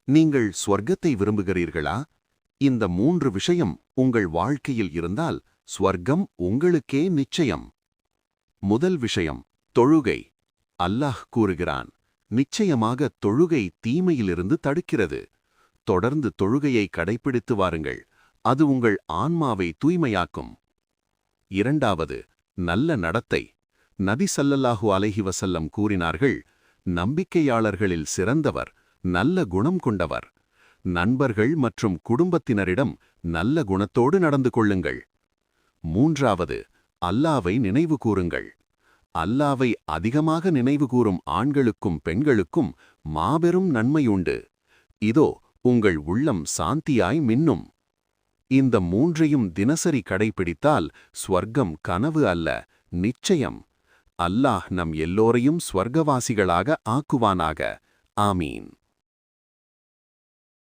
நீங்கள் ஸ்வர்க்கத்தை விரும்புகிறீர்களா? இந்த 3 விஷயம் உங்கள் வாழ்க்கையில் இருந்தால் ஸ்வர்க்கம் உங்களுக்கே நிச்சயம். முதல் விஷயம், தொழுகை. அல்லாஹ் கூறுகிறான், நிச்சயமாக தொழுகை தீமையிலிருந்து தடுக்கிறது. தொடர்ந்து தொழுகையை கடைப்பிடித்து வாருங்கள், அது உங்கள் ஆன்மாவை தூய்மையாக்கும். இரண்டாவது, நல்ல நடத்தை. நபி ஸல்லல்லாஹு அலைஹி வஸல்லம் கூறினார்கள், நம்பிக்கையாளர்களில் சிறந்தவர் நல்ல குணம் கொண்டவர். நண்பர்கள் மற்றும் குடும்பத்தினரிடம் நல்ல குணத்தோடு நடந்து கொள்ளுங்கள். மூன்றாவது, அல்லாவை நினைவு கூறுங்கள். அல்லாவை அதிகமாக நினைவுகூரும் ஆண்களுக்கும் பெண்களுக்கும் மாபெரும் நன்மையுண்டு. இதோ உங்கள் உள்ளம் சாந்தியாய் மின்னும். இந்த 3ஐயும் தினசரி கடைபிடித்தால் ஸ்வர்க்கம் கனவு அல்ல, நிச்சயம். அல்லாஹ் நம் எல்லோரையும் ஸ்வர்க்கவாசிகளாக ஆக்குவானாக. ஆமீன்.